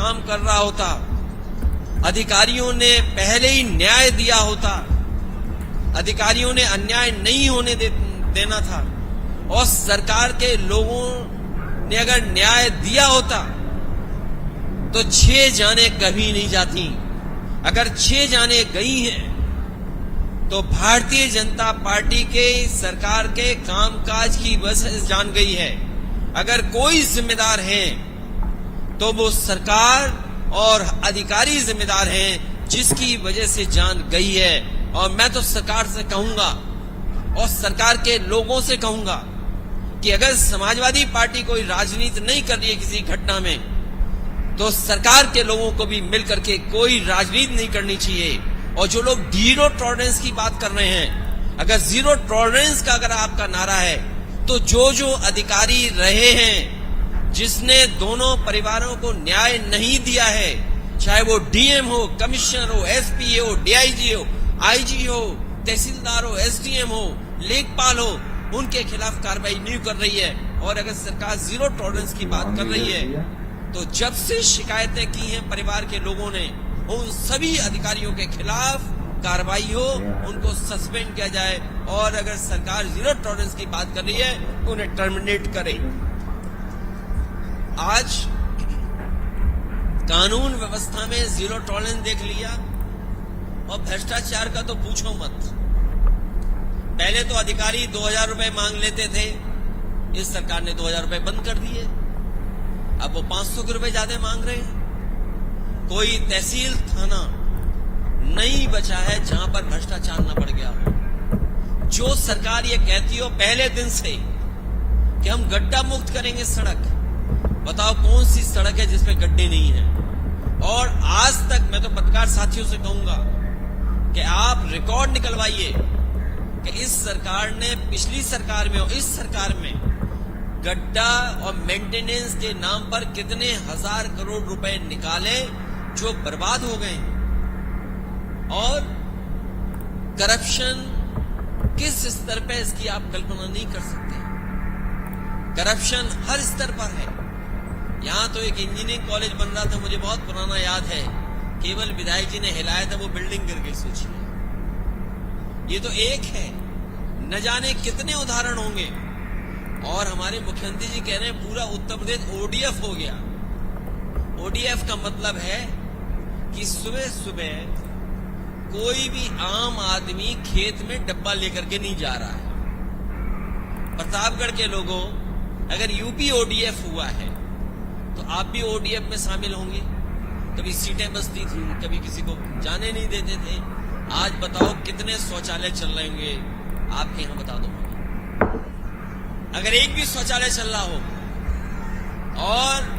काम कर रहा होता, अधिकारियों ने पहले ही न्याय दिया होता, अधिकारियों ने अन्याय नहीं होने देना था, और सरकार के लोगों ने अगर न्याय दिया होता तो 6 जाने कभी नहीं जाती। अगर 6 जाने गई हैं तो भारतीय जनता पार्टी के सरकार के कामकाज की वजह से जान गई है। अगर कोई जिम्मेदार है तो वो सरकार और अधिकारी जिम्मेदार हैं, जिसकी वजह से जान गई है। और मैं तो सरकार से कहूंगा और सरकार के लोगों से कहूंगा कि अगर समाजवादी पार्टी कोई राजनीति नहीं कर रही है किसी घटना में, तो सरकार के लोगों को भी मिलकर के कोई राजनीति नहीं करनी चाहिए। और जो लोग जीरो टॉलरेंस की बात कर रहे हैं, अगर जीरो टॉलरेंस का अगर आपका नारा है, तो जो अधिकारी रहे हैं, जिसने दोनों परिवारों को न्याय नहीं दिया है, चाहे वो डीएम हो, कमिश्नर हो, एसपी हो, डीआईजी हो, आईजी हो, तहसीलदार हो, एसडीएम हो, लेखपाल हो, उनके खिलाफ कार्रवाई नहीं कर रही है। और अगर सरकार जीरो टॉलरेंस की बात कर रही है, तो जब से शिकायतें की हैं परिवार के लोगों ने, उन सभी अधिकारियों के खिलाफ कार्रवाई हो, उनको सस्पेंड किया जाए। और अगर सरकार जीरो टॉलरेंस की बात कर रही है तो उन्हें टर्मिनेट करे। आज कानून व्यवस्था में जीरो टॉलरेंस देख लिया, और भ्रष्टाचार का तो पूछो मत। पहले तो अधिकारी 2000 रुपए मांग लेते थे, इस सरकार ने 2000 रुपए बंद कर दिए। अब वो 500 के रुपए ज्यादा मांग रहे हैं। कोई तहसील थाना नहीं बचा है जहां पर भ्रष्टाचार न बढ़ गया हो। जो सरकार ये कहती हो पहले दिन से कि हम गड्ढा मुक्त करेंगे सड़क, बताओ कौन सी सड़क है जिसपे गड्ढे नहीं है? और आज तक मैं तो पत्रकार साथियों से कहूंगा कि आप रिकॉर्ड निकलवाइए कि इस सरकार ने पिछली सरकार में और इस सरकार में गड्ढा और मेंटेनेंस के नाम पर कितने हजार करोड़ रुपए निकाले जो बर्बाद हो गए। और करप्शन किस स्तर पे, इसकी आप कल्पना नहीं कर सकते। करप्शन हर स्तर पर है। यहां तो एक इंजीनियरिंग कॉलेज बन रहा था, मुझे बहुत पुराना याद है, केवल विधायक जी ने हिलाया था, वो बिल्डिंग गिर गई। सोचिए, ये तो एक है, न जाने कितने उदाहरण होंगे। और हमारे मुख्यमंत्री जी कह रहे हैं पूरा उत्तर प्रदेश ओडीएफ हो गया। ओडीएफ का मतलब है कि सुबह सुबह कोई भी आम आदमी खेत में डब्बा लेकर के नहीं जा रहा है। प्रतापगढ़ के लोगों, अगर यूपी ओडीएफ हुआ है तो आप भी ओडीएफ में शामिल होंगे। कभी सीटें बसती थी, कभी किसी को जाने नहीं देते थे। आज बताओ कितने शौचालय चल रहे होंगे आपके यहां, बता दो। अगर एक भी शौचालय चल रहा हो। और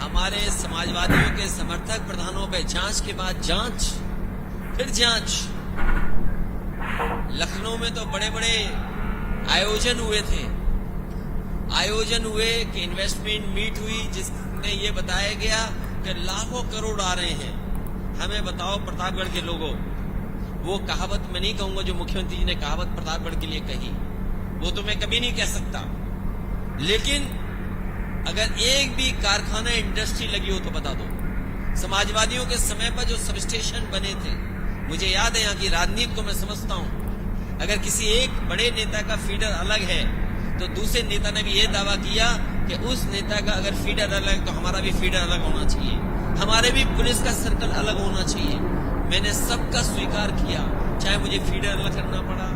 हमारे समाजवादियों के समर्थक प्रधानों पे जांच के बाद जांच, फिर जांच। लखनऊ में तो बड़े बड़े आयोजन हुए थे, आयोजन हुए कि इन्वेस्टमेंट मीट हुई, जिसमें ये बताया गया कि लाखों करोड़ आ रहे हैं। हमें बताओ प्रतापगढ़ के लोगों, वो कहावत मैं नहीं कहूंगा जो मुख्यमंत्री जी ने कहावत प्रतापगढ़ के लिए कही, वो तो मैं कभी नहीं कह सकता। लेकिन अगर एक भी कारखाना, इंडस्ट्री लगी हो तो बता दो। समाजवादियों के समय पर जो सब स्टेशन बने थे, मुझे याद है, यहाँ की राजनीति को मैं समझता हूं। अगर किसी एक बड़े नेता का फीडर अलग है तो दूसरे नेता ने भी ये दावा किया कि उस नेता का अगर फीडर अलग तो हमारा भी फीडर अलग होना चाहिए, हमारे भी पुलिस का सर्कल अलग होना चाहिए। मैंने सबका स्वीकार किया, चाहे मुझे फीडर अलग करना पड़ा,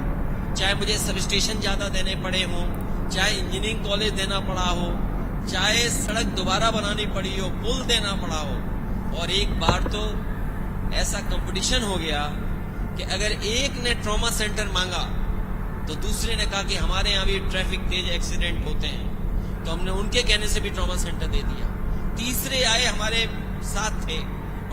चाहे मुझे सब स्टेशन ज्यादा देने पड़े हों, चाहे इंजीनियरिंग कॉलेज देना पड़ा हो, चाहे सड़क दोबारा बनानी पड़ी हो, पुल देना पड़ा हो। और एक बार तो ऐसा कंपटीशन हो गया कि अगर एक ने ट्रॉमा सेंटर मांगा तो दूसरे ने कहा कि हमारे यहाँ भी ट्रैफिक तेज एक्सीडेंट होते हैं, तो हमने उनके कहने से भी ट्रॉमा सेंटर दे दिया। तीसरे आए हमारे साथ थे,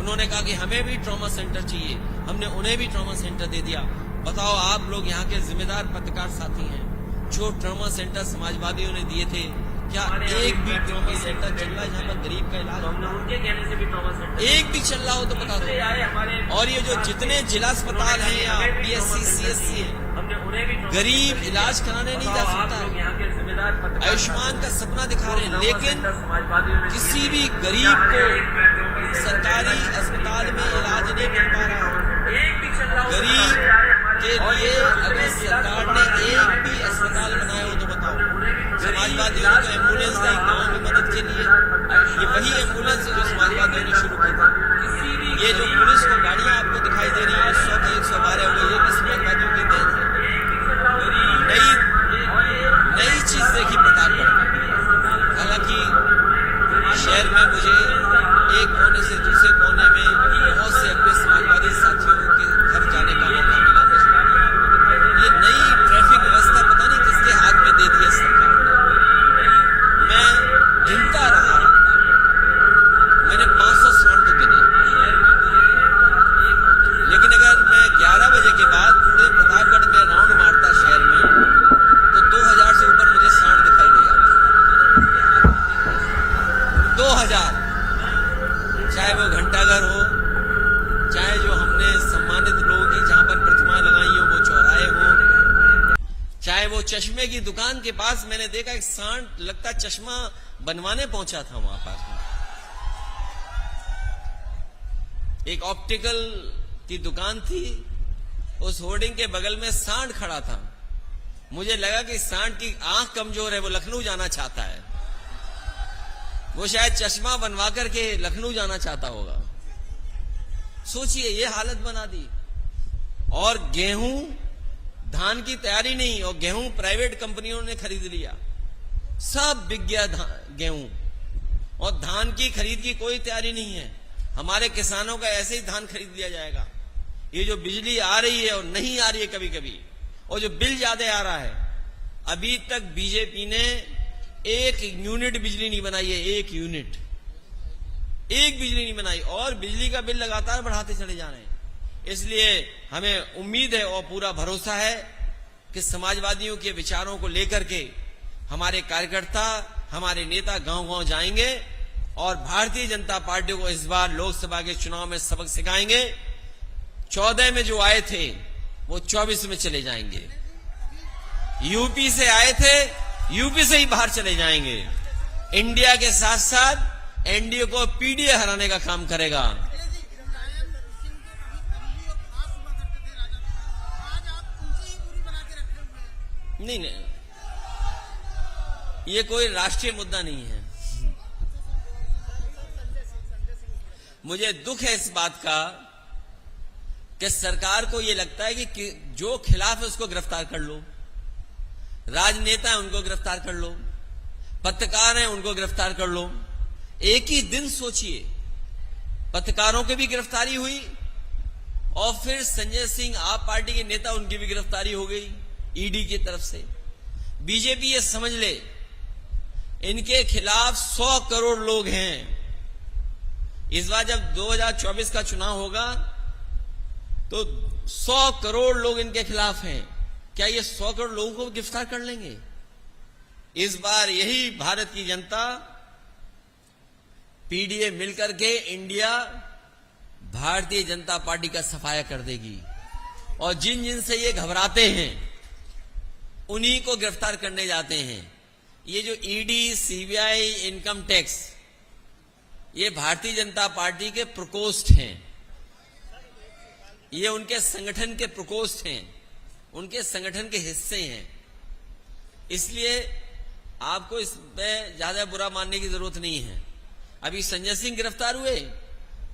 उन्होंने कहा कि हमें भी ट्रॉमा सेंटर चाहिए, हमने उन्हें भी ट्रॉमा सेंटर दे दिया। बताओ, आप लोग यहाँ के जिम्मेदार पत्रकार साथी हैं, जो ट्रॉमा सेंटर समाजवादियों ने दिए थे, क्या एक भी ट्रॉमा सेंटर चल रहा है जहाँ पर गरीब का इलाज? उनके कहने से भी ट्रॉमा सेंटर एक भी चल रहा हो तो बता दो। और ये जो जितने जिला अस्पताल हैं या पीएससी सीएससी है, गरीब इलाज कराने नहीं जा सकता। आयुष्मान का सपना दिखा रहे हैं, लेकिन किसी भी गरीब को सरकारी अस्पताल में इलाज नहीं मिल पा रहा है। गरीब के लिए अगर सरकार ने एक भी अस्पताल बनाया हो तो बताओ। समाजवादियों ने तो एम्बुलेंस दी गाँव में मदद के लिए, ये वही एम्बुलेंस है जो समाजवादियों ने शुरू की थी। ये जो पुलिस को गाड़ियां आपको दिखाई दे रही है 100 की 112 हो गई, ये भी समाजवादियों की देन है। नई चीज देखी प्रतापगढ़। हालांकि शहर में मुझे एक कोने से दूसरे कोने में बहुत से अपने समाजवादी साथियों के घर जाने का मौका मिला है। ये नई ट्रैफिक व्यवस्था पता नहीं किसके हाथ में दे दी है सरकार ने। मैं गिनता रहा, मैंने 500 सांड तो गिने, लेकिन अगर मैं 11 बजे के बाद पूरे प्रतापगढ़ में राउंड मारता शहर में तो 2000 से ऊपर मुझे सांड दिखाई दे जाते। 2000, चाहे वो घंटाघर हो, चाहे जो हमने सम्मानित लोगों की जहां पर प्रतिमाएं लगाई हो वो चौराहे हो, चाहे वो चश्मे की दुकान के पास मैंने देखा एक सांड लगता चश्मा बनवाने पहुंचा था वहां पर। एक ऑप्टिकल की दुकान थी, उस होर्डिंग के बगल में सांड खड़ा था। मुझे लगा कि सांड की आंख कमजोर है, वो लखनऊ जाना चाहता है, वो शायद चश्मा बनवा करके लखनऊ जाना चाहता होगा। सोचिए ये हालत बना दी। और गेहूं, धान की तैयारी नहीं, और गेहूं प्राइवेट कंपनियों ने खरीद लिया, सब बिक गया गेहूं, और धान की खरीद की कोई तैयारी नहीं है। हमारे किसानों का ऐसे ही धान खरीद लिया जाएगा। ये जो बिजली आ रही है और नहीं आ रही है कभी कभी, और जो बिल ज्यादा आ रहा है, अभी तक बीजेपी ने 1 यूनिट बिजली नहीं बनाई है। 1 यूनिट, 1 बिजली नहीं बनाई, और बिजली का बिल लगातार बढ़ाते चले जा रहे हैं। इसलिए हमें उम्मीद है और पूरा भरोसा है कि समाजवादियों के विचारों को लेकर के हमारे कार्यकर्ता, हमारे नेता गांव-गांव जाएंगे और भारतीय जनता पार्टी को इस बार लोकसभा के चुनाव में सबक सिखाएंगे। 14 में जो आए थे वो 24 में चले जाएंगे। यूपी से आए थे, यूपी से ही बाहर चले जाएंगे। इंडिया के साथ साथ एनडीए को पीडीए हराने का काम करेगा। नहीं नहीं, ये कोई राष्ट्रीय मुद्दा नहीं है। मुझे दुख है इस बात का कि सरकार को यह लगता है कि जो खिलाफ है उसको गिरफ्तार कर लो, राजनेता है उनको गिरफ्तार कर लो, पत्रकार हैं उनको गिरफ्तार कर लो। एक ही दिन सोचिए, पत्रकारों की भी गिरफ्तारी हुई और फिर संजय सिंह आप पार्टी के नेता, उनकी भी गिरफ्तारी हो गई ईडी की तरफ से। बीजेपी ये समझ ले, इनके खिलाफ 100 करोड़ लोग हैं। इस बार जब 2024 का चुनाव होगा तो 100 करोड़ लोग इनके खिलाफ हैं। क्या ये 100 करोड़ लोगों को गिरफ्तार कर लेंगे? इस बार यही भारत की जनता पीडीए मिलकर के इंडिया भारतीय जनता पार्टी का सफाया कर देगी, और जिन जिन से ये घबराते हैं उन्हीं को गिरफ्तार करने जाते हैं। ये जो ईडी, सीबीआई, इनकम टैक्स, ये भारतीय जनता पार्टी के प्रकोष्ठ हैं, ये उनके संगठन के प्रकोष्ठ हैं, उनके संगठन के हिस्से हैं। इसलिए आपको इसमें ज्यादा बुरा मानने की जरूरत नहीं है। अभी संजय सिंह गिरफ्तार हुए,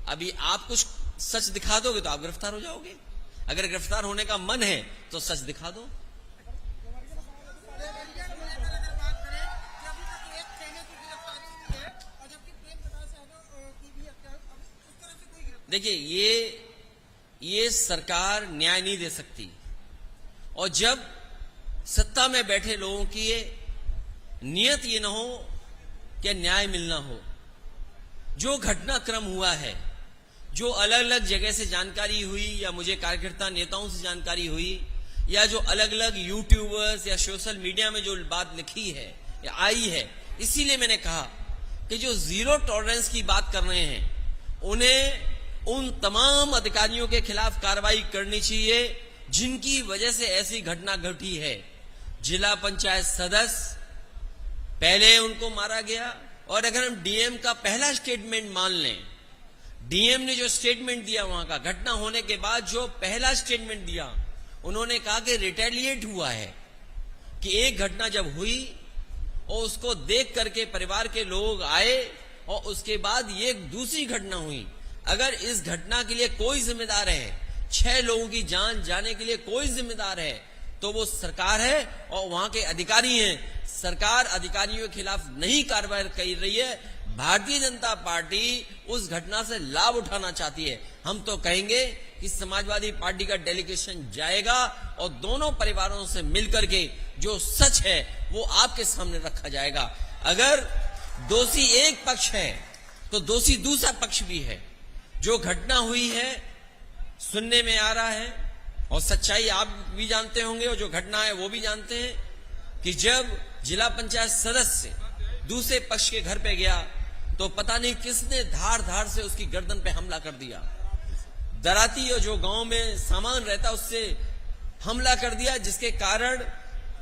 अभी आप कुछ सच दिखा दोगे तो आप गिरफ्तार हो जाओगे। अगर गिरफ्तार होने का मन है तो सच दिखा दो। देखिए ये सरकार न्याय नहीं दे सकती, और जब सत्ता में बैठे लोगों की नियत ये न हो कि न्याय मिलना हो। जो घटनाक्रम हुआ है, जो अलग अलग जगह से जानकारी हुई, या मुझे कार्यकर्ता नेताओं से जानकारी हुई, या जो अलग अलग यूट्यूबर्स या सोशल मीडिया में जो बात लिखी है या आई है, इसीलिए मैंने कहा कि जो जीरो टॉलरेंस की बात कर रहे हैं उन्हें उन तमाम अधिकारियों के खिलाफ कार्रवाई करनी चाहिए जिनकी वजह से ऐसी घटना घटी है। जिला पंचायत सदस्य, पहले उनको मारा गया, और अगर हम डीएम का पहला स्टेटमेंट मान लें, डीएम ने जो स्टेटमेंट दिया वहां का, घटना होने के बाद जो पहला स्टेटमेंट दिया, उन्होंने कहा कि रिटेलिएट हुआ है, कि एक घटना जब हुई और उसको देख करके परिवार के लोग आए और उसके बाद ये दूसरी घटना हुई। अगर इस घटना के लिए कोई जिम्मेदार है, 6 लोगों की जान जाने के लिए कोई जिम्मेदार है, तो वो सरकार है और वहां के अधिकारी हैं। सरकार अधिकारियों के खिलाफ नहीं कार्रवाई कर रही है। भारतीय जनता पार्टी उस घटना से लाभ उठाना चाहती है। हम तो कहेंगे कि समाजवादी पार्टी का डेलीगेशन जाएगा और दोनों परिवारों से मिलकर के जो सच है वो आपके सामने रखा जाएगा। अगर दोषी एक पक्ष है तो दोषी दूसरा पक्ष भी है। जो घटना हुई है सुनने में आ रहा है और सच्चाई आप भी जानते होंगे और जो घटना है वो भी जानते हैं कि जब जिला पंचायत सदस्य दूसरे पक्ष के घर पे गया तो पता नहीं किसने धार धार से उसकी गर्दन पे हमला कर दिया। दराती और जो गांव में सामान रहता उससे हमला कर दिया, जिसके कारण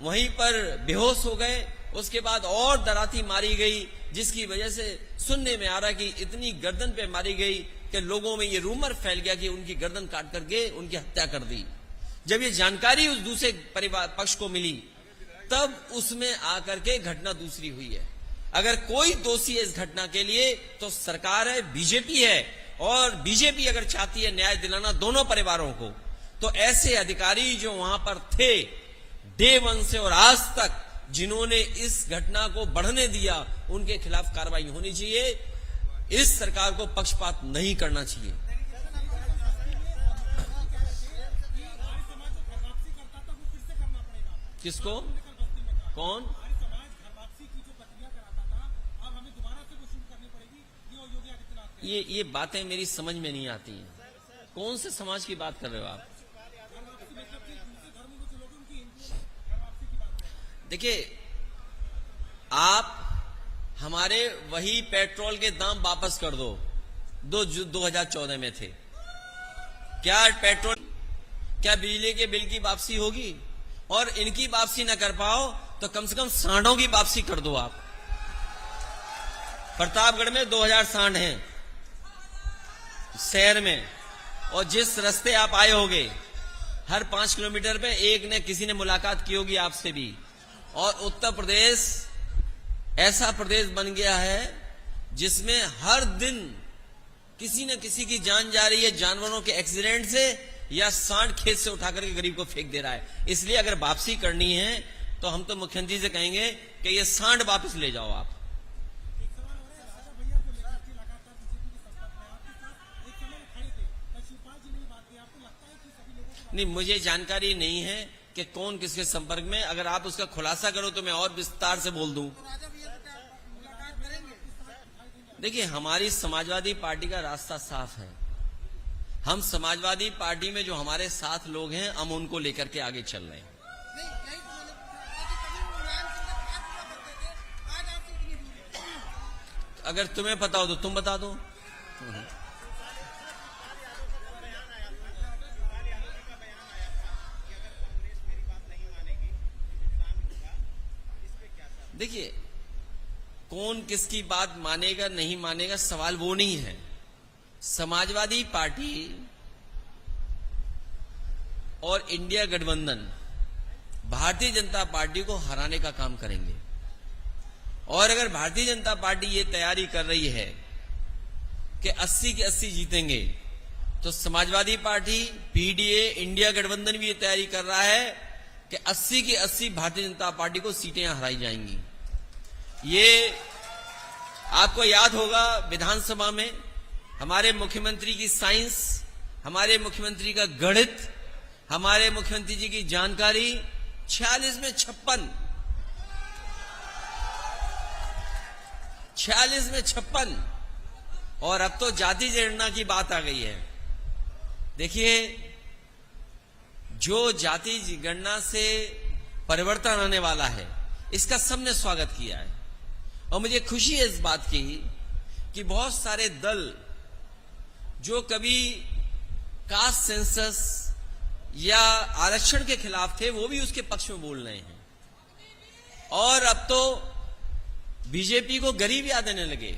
वहीं पर बेहोश हो गए। उसके बाद और दराती मारी गई, जिसकी वजह से सुनने में आ रहा कि इतनी गर्दन पे मारी गई कि लोगों में ये रूमर फैल गया कि उनकी गर्दन काट करके उनकी हत्या कर दी। जब ये जानकारी उस दूसरे परिवार पक्ष को मिली तब उसमें आकर के घटना दूसरी हुई है। अगर कोई दोषी है इस घटना के लिए तो सरकार है, बीजेपी है। और बीजेपी अगर चाहती है न्याय दिलाना दोनों परिवारों को, तो ऐसे अधिकारी जो वहां पर थे डे 1 से और आज तक, जिन्होंने इस घटना को बढ़ने दिया, उनके खिलाफ कार्रवाई होनी चाहिए। इस सरकार को पक्षपात नहीं करना चाहिए। किसको? कौन? ये बातें मेरी समझ में नहीं आती हैं। कौन से समाज की बात कर रहे हो आप? देखिए, आप हमारे वही पेट्रोल के दाम वापस कर दो जो 2014 में थे। क्या पेट्रोल, क्या बिजली के बिल की वापसी होगी? और इनकी वापसी न कर पाओ तो कम से कम सांडों की वापसी कर दो आप। प्रतापगढ़ में 2000 सांड हैं शहर में, और जिस रास्ते आप आए होगे हर 5 किलोमीटर पे एक ने किसी ने मुलाकात की होगी आपसे भी। और उत्तर प्रदेश ऐसा प्रदेश बन गया है जिसमें हर दिन किसी न किसी की जान जा रही है, जानवरों के एक्सीडेंट से या सांड खेत से उठा करके गरीब को फेंक दे रहा है। इसलिए अगर वापसी करनी है तो हम तो मुख्यमंत्री से कहेंगे कि ये सांड वापस ले जाओ आप। नहीं, मुझे जानकारी नहीं है कि कौन किसके संपर्क में। अगर आप उसका खुलासा करो तो मैं और विस्तार से बोल दूं। देखिए, हमारी समाजवादी पार्टी का रास्ता साफ है। हम समाजवादी पार्टी में जो हमारे साथ लोग हैं, हम उनको लेकर के आगे चल रहे हैं। अगर तुम्हें पता हो तो तुम बता दो। देखिए, कौन किसकी बात मानेगा नहीं मानेगा सवाल वो नहीं है। समाजवादी पार्टी और इंडिया गठबंधन भारतीय जनता पार्टी को हराने का काम करेंगे। और अगर भारतीय जनता पार्टी ये तैयारी कर रही है कि 80 के 80 जीतेंगे, तो समाजवादी पार्टी, पीडीए, इंडिया गठबंधन भी ये तैयारी कर रहा है कि 80 की 80 भारतीय जनता पार्टी को सीटें हराई जाएंगी। ये आपको याद होगा विधानसभा में हमारे मुख्यमंत्री की साइंस, हमारे मुख्यमंत्री का गणित, हमारे मुख्यमंत्री जी की जानकारी 46 में 56, 46 में 56, और अब तो जाति जनगणना की बात आ गई है। देखिए, जो जाति गणना से परिवर्तन आने वाला है, इसका सबने स्वागत किया है। और मुझे खुशी है इस बात की कि बहुत सारे दल जो कभी कास्ट सेंसस या आरक्षण के खिलाफ थे, वो भी उसके पक्ष में बोल रहे हैं। और अब तो बीजेपी को गरीब याद आने लगे।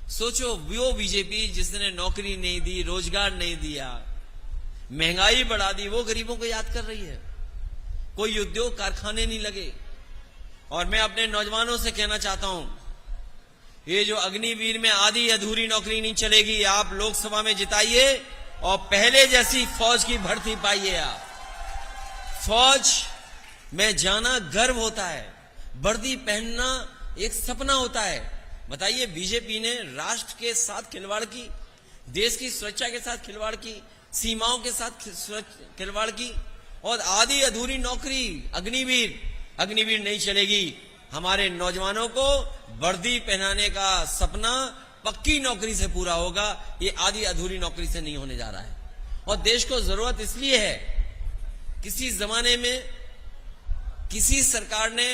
सोचो, वो बीजेपी जिसने नौकरी नहीं दी, रोजगार नहीं दिया, महंगाई बढ़ा दी, वो गरीबों को याद कर रही है। कोई उद्योग कारखाने नहीं लगे। और मैं अपने नौजवानों से कहना चाहता हूं, ये जो अग्निवीर में आधी अधूरी नौकरी नहीं चलेगी। आप लोकसभा में जिताइए और पहले जैसी फौज की भर्ती पाइए। आप फौज में जाना गर्व होता है, वर्दी पहनना एक सपना होता है। बताइए, बीजेपी ने राष्ट्र के साथ खिलवाड़ की, देश की सुरक्षा के साथ खिलवाड़ की, सीमाओं के साथ खिलवाड़ की, और आधी अधूरी नौकरी अग्निवीर नहीं चलेगी। हमारे नौजवानों को वर्दी पहनाने का सपना पक्की नौकरी से पूरा होगा। ये आधी अधूरी नौकरी से नहीं होने जा रहा है। और देश को जरूरत इसलिए है, किसी जमाने में किसी सरकार ने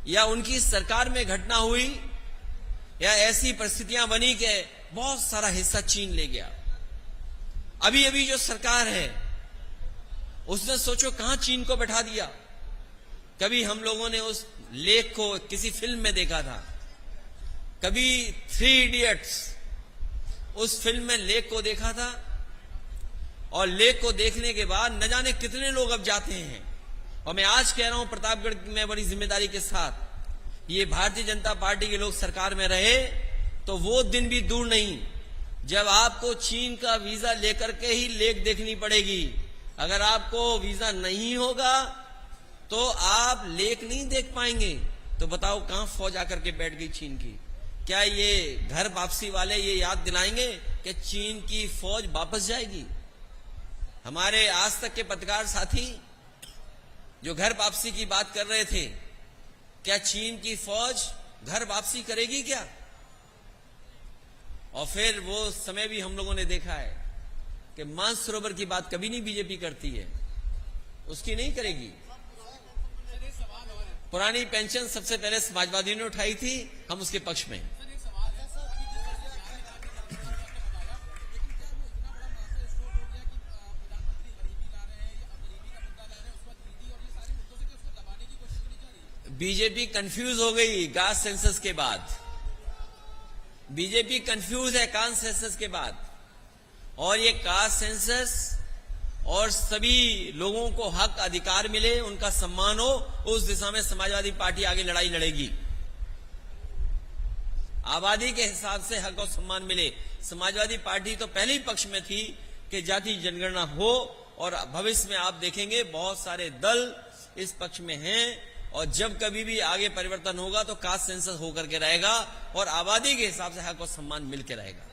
या उनकी सरकार में घटना हुई या ऐसी परिस्थितियां बनी कि बहुत सारा हिस्सा चीन ले गया। अभी जो सरकार है उसने सोचो कहां चीन को बैठा दिया। कभी हम लोगों ने उस लेख को किसी फिल्म में देखा था, कभी 3 इडियट्स उस फिल्म में लेख को देखा था, और लेख को देखने के बाद न जाने कितने लोग अब जाते हैं। और मैं आज कह रहा हूं प्रतापगढ़ में बड़ी जिम्मेदारी के साथ, ये भारतीय जनता पार्टी के लोग सरकार में रहे तो वो दिन भी दूर नहीं जब आपको चीन का वीजा लेकर के ही लेख देखनी पड़ेगी। अगर आपको वीजा नहीं होगा तो आप लेख नहीं देख पाएंगे। तो बताओ कहां फौज आकर के बैठ गई चीन की? क्या ये घर वापसी वाले ये याद दिलाएंगे कि चीन की फौज वापस जाएगी? हमारे आज तक के पत्रकार साथी जो घर वापसी की बात कर रहे थे, क्या चीन की फौज घर वापसी करेगी क्या? और फिर वो समय भी हम लोगों ने देखा है कि मानसरोवर की बात कभी नहीं बीजेपी करती है, उसकी नहीं करेगी। पुरानी पेंशन सबसे पहले समाजवादी ने उठाई थी, हम उसके पक्ष में। बीजेपी कंफ्यूज हो गई कास्ट सेंसस के बाद। बीजेपी कंफ्यूज है कास्ट सेंसस के बाद, और ये कास्ट सेंसस और सभी लोगों को हक अधिकार मिले, उनका सम्मान हो, उस दिशा में समाजवादी पार्टी आगे लड़ाई लड़ेगी। आबादी के हिसाब से हक और सम्मान मिले। समाजवादी पार्टी तो पहले ही पक्ष में थी कि जाति जनगणना हो, और भविष्य में आप देखेंगे बहुत सारे दल इस पक्ष में हैं। और जब कभी भी आगे परिवर्तन होगा तो कास्ट सेंसस होकर के रहेगा और आबादी के हिसाब से हक और सम्मान मिलकर रहेगा।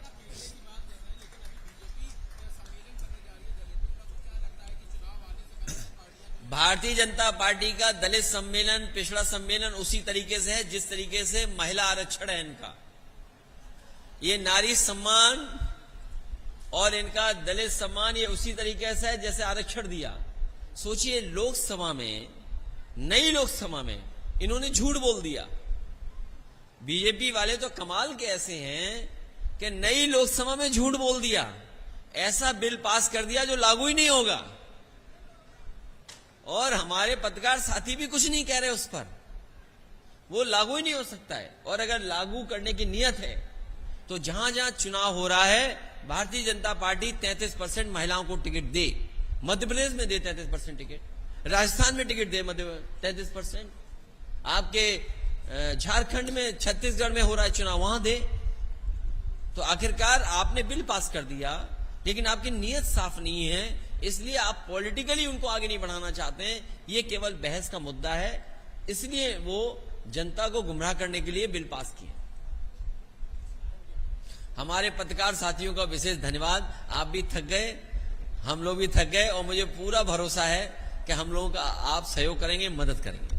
भारतीय जनता पार्टी का दलित सम्मेलन, पिछड़ा सम्मेलन उसी तरीके से है जिस तरीके से महिला आरक्षण है इनका। ये नारी सम्मान और इनका दलित सम्मान ये उसी तरीके से है जैसे आरक्षण दिया। सोचिए, लोकसभा में, नई लोकसभा में इन्होंने झूठ बोल दिया। बीजेपी वाले तो कमाल के ऐसे हैं कि नई लोकसभा में झूठ बोल दिया, ऐसा बिल पास कर दिया जो लागू ही नहीं होगा। और हमारे पत्रकार साथी भी कुछ नहीं कह रहे उस पर, वो लागू ही नहीं हो सकता है। और अगर लागू करने की नियत है तो जहां जहां चुनाव हो रहा है भारतीय जनता पार्टी 33% महिलाओं को टिकट दे। मध्य प्रदेश में दे 33% टिकट, राजस्थान में टिकट दे 33%, आपके झारखंड में, छत्तीसगढ़ में हो रहा है चुनाव, वहां दे। तो आखिरकार आपने बिल पास कर दिया लेकिन आपकी नीयत साफ नहीं है, इसलिए आप पॉलिटिकली उनको आगे नहीं बढ़ाना चाहते हैं। ये केवल बहस का मुद्दा है, इसलिए वो जनता को गुमराह करने के लिए बिल पास किए। हमारे पत्रकार साथियों का विशेष धन्यवाद। आप भी थक गए, हम लोग भी थक गए, और मुझे पूरा भरोसा है कि हम लोगों का आप सहयोग करेंगे, मदद करेंगे।